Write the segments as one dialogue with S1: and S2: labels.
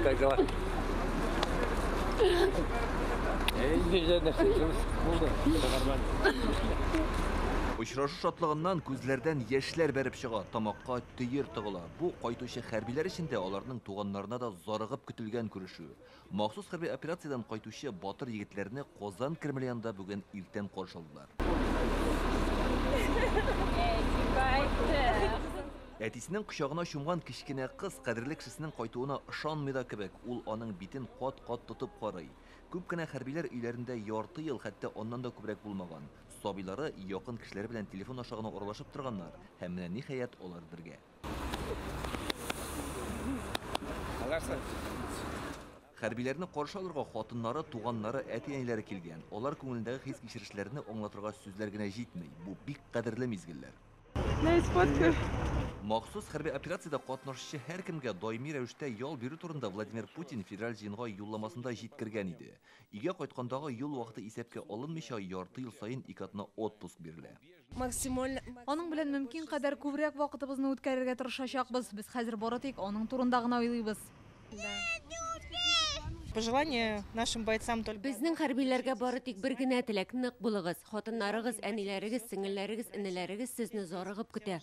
S1: Как дела?
S2: Очрашу шатлыгыннан күзләрдән яшьләр бәреп чыга, тамакка төер тыгыла. Бу кайтучы хәрбиләр өчендә аларның туганнарына да зарыгып көтелгән күрешү. Махсус хәрби операциядан кайтучы батыр егетләрне Казан Кремль янында бүген иртән каршы алдылар. Әтисенең кочагына чумган кичкенә кыз кадерле кешесенең кайтуына ышанмый да кебек, ул аның битен кат-кат тотып карый. Күп кенә хәрбиләр өйләрендә ярты ел, хәтта оннан да күбрәк булмаган. Сабилары якын кешеләре белән телефон аша гына уралашып торганнар. Һәм менә ниһаять алар бергә. Хәрбиләрне каршы алырга хатыннары, туганнары, әти-әниләре килгән. Алар күңелендәге хис кичерешләрне аңлатырга сүзләр генә җитмәй. Бу бик кадерле мизгелләр. Махсус хәрби операциядә катнашучы һәркемгә даими рәвештә ял бирү турында Владимир Путин федераль җыенга юлламасында җиткергән иде. Өйгә кайткандагы юл вакыты исәпкә алынмыйча ярты ел саен 2 атна отпуск бирелә.
S3: Аның белән мөмкин кадәр күбрәк вакытыбызны үткәрергә тырышачакбыз. Без хәзер бары тик аның турында гына уйлыйбыз.
S4: Пожелание нашим бойцам только.
S5: Безнең хәрбиләргә бары тик бер генә теләк: нык булыгыз. Хатыннарыгыз, әниләрегез, сеңелләрегез, энеләрегез сезне зарыгып көтә.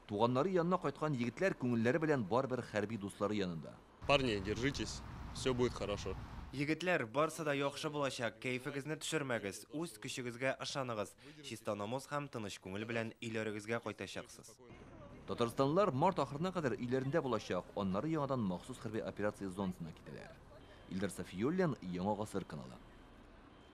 S2: Туганнары янына кайткан егетләр күңелләре белән барбер хәрби дуслары янында.
S6: Парни, держитесь, все будет хорошо.
S7: Егетләр, барсы да яхшы булачак, кәйфегезне төшермәгез, үз көчегезгә ышаныгыз, чиста намус һәм тыныч күңел белән өйләрегезгә кайтачаксыз.
S2: Татарстанлылар март ахырына кадәр өйләрендә булачак, аннары яңадан махсус хәрби операция зонасына китәләр. Илдар Сафиуллин, Яңа Гасыр каналы.